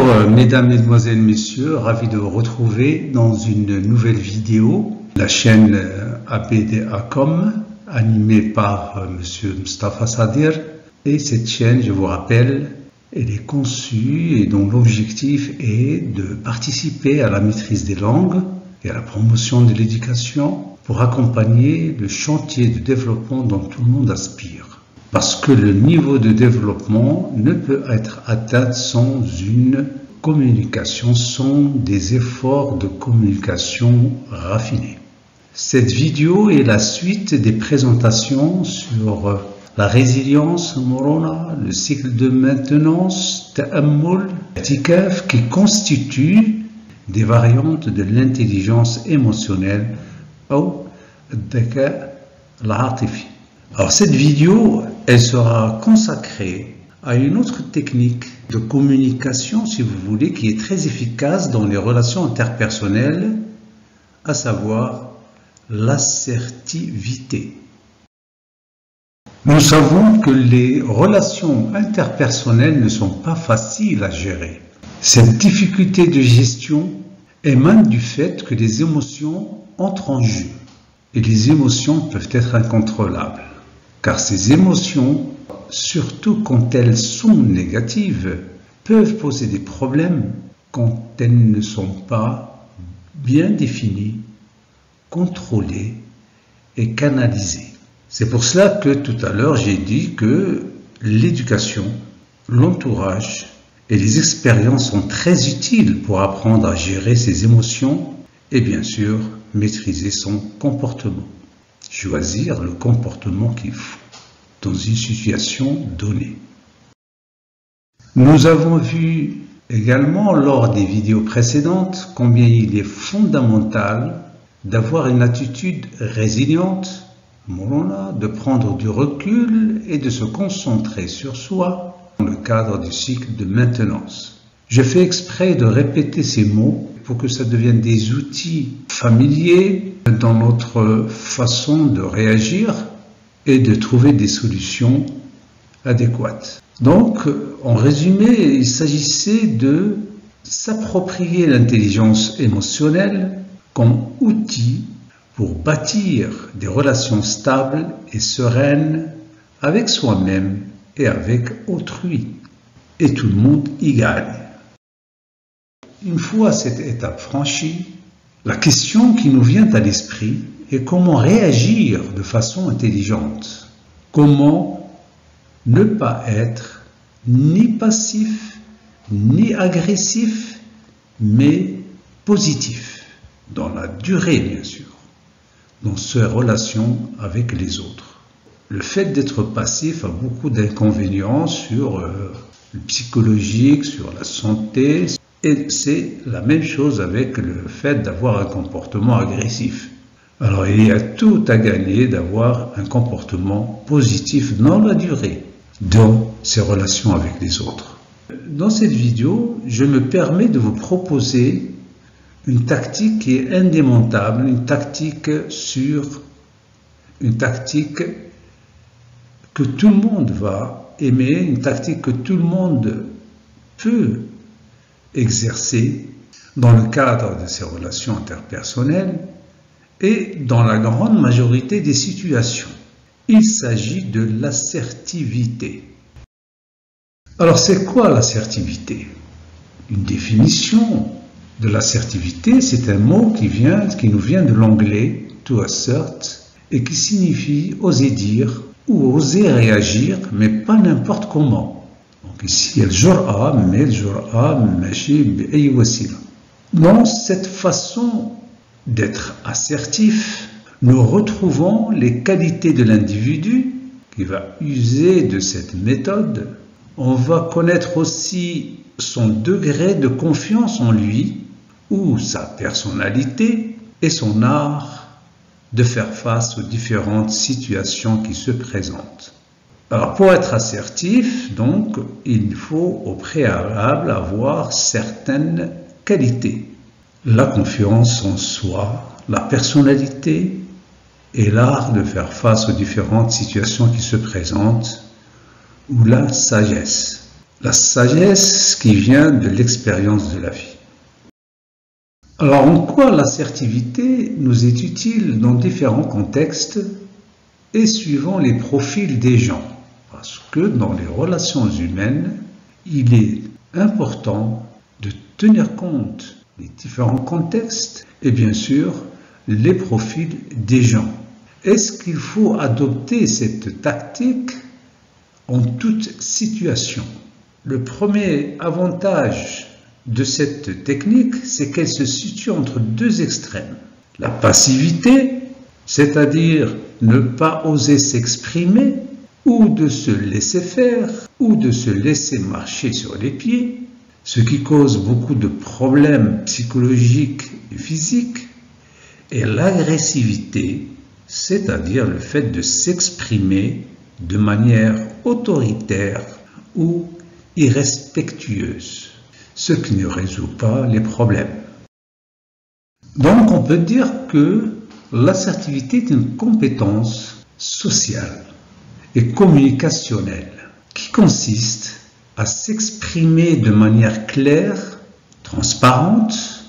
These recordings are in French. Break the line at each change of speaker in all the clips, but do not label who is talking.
Mesdames, Mesdemoiselles, Messieurs, ravi de vous retrouver dans une nouvelle vidéo. La chaîne ABDA.com, animée par Monsieur Mustafa Sadir. Et cette chaîne, je vous rappelle, elle est conçue et dont l'objectif est de participer à la maîtrise des langues et à la promotion de l'éducation pour accompagner le chantier de développement dont tout le monde aspire. Parce que le niveau de développement ne peut être atteint sans une communication, sans des efforts de communication raffinés. Cette vidéo est la suite des présentations sur la résilience, Morona, le cycle de maintenance, Ta'ammul, I'tikaf, qui constituent des variantes de l'intelligence émotionnelle ou Dhaka al-Atifi. Alors cette vidéo, elle sera consacrée à une autre technique de communication, si vous voulez, qui est très efficace dans les relations interpersonnelles, à savoir l'assertivité. Nous savons que les relations interpersonnelles ne sont pas faciles à gérer. Cette difficulté de gestion émane du fait que les émotions entrent en jeu. Et les émotions peuvent être incontrôlables. Car ces émotions, surtout quand elles sont négatives, peuvent poser des problèmes quand elles ne sont pas bien définies, contrôlées et canalisées. C'est pour cela que tout à l'heure j'ai dit que l'éducation, l'entourage et les expériences sont très utiles pour apprendre à gérer ses émotions et bien sûr maîtriser son comportement. Choisir le comportement qu'il faut dans une situation donnée. Nous avons vu également lors des vidéos précédentes combien il est fondamental d'avoir une attitude résiliente, de prendre du recul et de se concentrer sur soi dans le cadre du cycle de maintenance. Je fais exprès de répéter ces mots pour que ça devienne des outils familiers dans notre façon de réagir et de trouver des solutions adéquates. Donc, en résumé, il s'agissait de s'approprier l'intelligence émotionnelle comme outil pour bâtir des relations stables et sereines avec soi-même et avec autrui. Et tout le monde y gagne. Une fois cette étape franchie, la question qui nous vient à l'esprit est comment réagir de façon intelligente. Comment ne pas être ni passif, ni agressif, mais positif, dans la durée bien sûr, dans ses relations avec les autres. Le fait d'être passif a beaucoup d'inconvénients sur le psychologique, sur la santé, et c'est la même chose avec le fait d'avoir un comportement agressif. Alors il y a tout à gagner d'avoir un comportement positif dans la durée, dans ses relations avec les autres. Dans cette vidéo, je me permets de vous proposer une tactique qui est indémontable, une tactique que tout le monde va aimer, une tactique que tout le monde peut exercer dans le cadre de ses relations interpersonnelles et dans la grande majorité des situations. Il s'agit de l'assertivité. Alors c'est quoi l'assertivité? Une définition de l'assertivité, c'est un mot qui nous vient de l'anglais to assert et qui signifie oser dire ou oser réagir, mais pas n'importe comment. Donc ici, al-jur'a, mais al-jur'a machi bi'ay wasila. Dans cette façon d'être assertif, nous retrouvons les qualités de l'individu qui va user de cette méthode. On va connaître aussi son degré de confiance en lui ou sa personnalité et son art de faire face aux différentes situations qui se présentent. Alors pour être assertif, donc, il faut au préalable avoir certaines qualités. La confiance en soi, la personnalité et l'art de faire face aux différentes situations qui se présentent, ou la sagesse. La sagesse qui vient de l'expérience de la vie. Alors, en quoi l'assertivité nous est utile dans différents contextes et suivant les profils des gens? Parce que dans les relations humaines, il est important de tenir compte des différents contextes et bien sûr les profils des gens. Est-ce qu'il faut adopter cette tactique en toute situation? Le premier avantage de cette technique, c'est qu'elle se situe entre deux extrêmes. La passivité, c'est-à-dire ne pas oser s'exprimer, ou de se laisser faire, ou de se laisser marcher sur les pieds, ce qui cause beaucoup de problèmes psychologiques et physiques, et l'agressivité, c'est-à-dire le fait de s'exprimer de manière autoritaire ou irrespectueuse, ce qui ne résout pas les problèmes. Donc on peut dire que l'assertivité est une compétence sociale et communicationnelle qui consiste à s'exprimer de manière claire, transparente,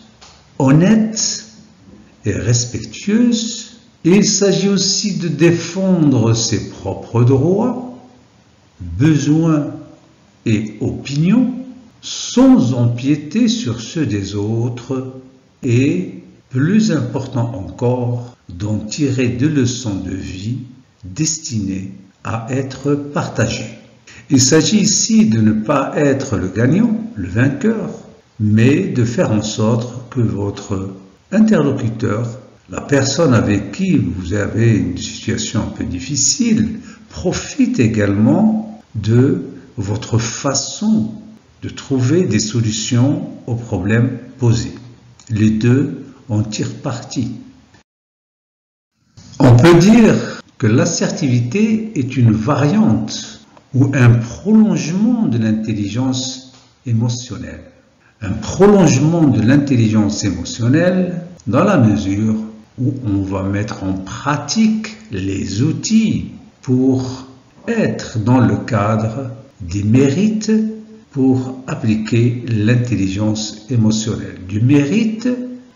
honnête et respectueuse. Et il s'agit aussi de défendre ses propres droits, besoins et opinions sans empiéter sur ceux des autres et, plus important encore, d'en tirer des leçons de vie destinées à être partagées. Il s'agit ici de ne pas être le gagnant, le vainqueur, mais de faire en sorte que votre interlocuteur, la personne avec qui vous avez une situation un peu difficile, profite également de votre façon de trouver des solutions aux problèmes posés. Les deux en tirent parti. On peut dire que l'assertivité est une variante ou un prolongement de l'intelligence émotionnelle. Un prolongement de l'intelligence émotionnelle dans la mesure où on va mettre en pratique les outils pour être dans le cadre des mérites pour appliquer l'intelligence émotionnelle, du mérite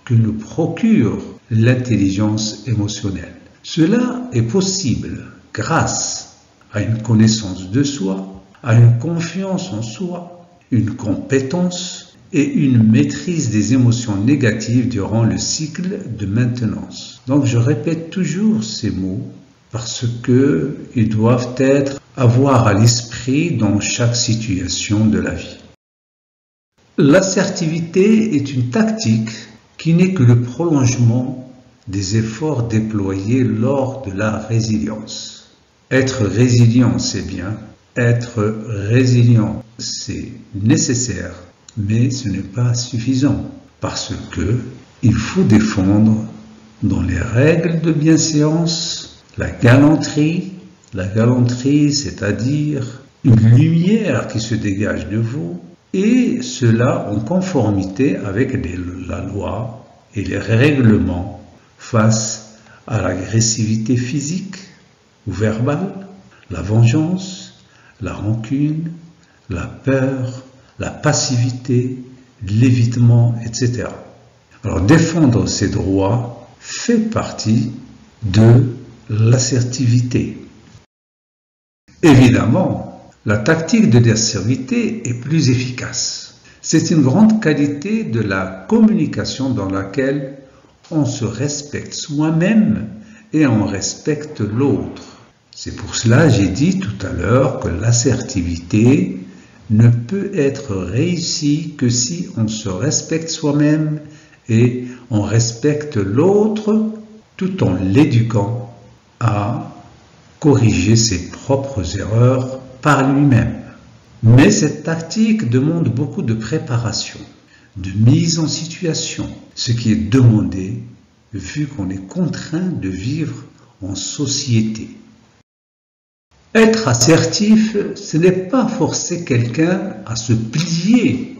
que nous procure l'intelligence émotionnelle. Cela est possible grâce à une connaissance de soi, à une confiance en soi, une compétence et une maîtrise des émotions négatives durant le cycle de maintenance. Donc je répète toujours ces mots parce qu'ils doivent avoir à l'esprit dans chaque situation de la vie. L'assertivité est une tactique qui n'est que le prolongement des efforts déployés lors de la résilience. Être résilient, c'est bien. Être résilient, c'est nécessaire, mais ce n'est pas suffisant parce que il faut défendre dans les règles de bienséance la galanterie, c'est-à-dire une lumière qui se dégage de vous, et cela en conformité avec la loi et les règlements face à l'agressivité physique ou verbale, la vengeance, la rancune, la peur, la passivité, l'évitement, etc. Alors défendre ces droits fait partie de l'assertivité. Évidemment, la tactique de l'assertivité est plus efficace. C'est une grande qualité de la communication dans laquelle on se respecte soi-même et on respecte l'autre. C'est pour cela que j'ai dit tout à l'heure que l'assertivité ne peut être réussie que si on se respecte soi-même et on respecte l'autre tout en l'éduquant à corriger ses propres erreurs par lui-même. Mais cette tactique demande beaucoup de préparation, de mise en situation, ce qui est demandé vu qu'on est contraint de vivre en société. Être assertif, ce n'est pas forcer quelqu'un à se plier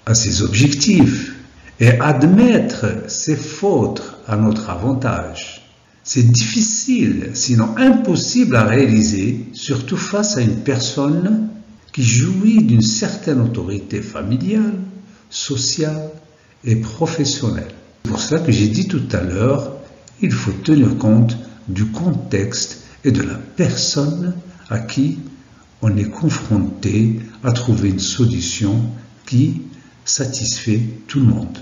à ses objectifs et admettre ses fautes à notre avantage. C'est difficile, sinon impossible à réaliser, surtout face à une personne qui jouit d'une certaine autorité familiale, sociale et professionnelle. C'est pour ça que j'ai dit tout à l'heure, il faut tenir compte du contexte et de la personne à qui on est confronté à trouver une solution qui satisfait tout le monde.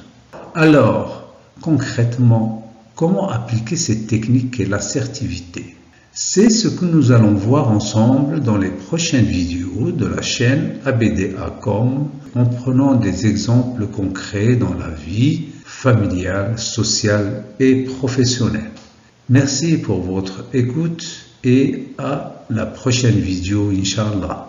Alors, concrètement, comment appliquer cette technique qu'est l'assertivité? C'est ce que nous allons voir ensemble dans les prochaines vidéos de la chaîne ABDA.com en prenant des exemples concrets dans la vie familiale, sociale et professionnelle. Merci pour votre écoute et à la prochaine vidéo, Inch'Allah.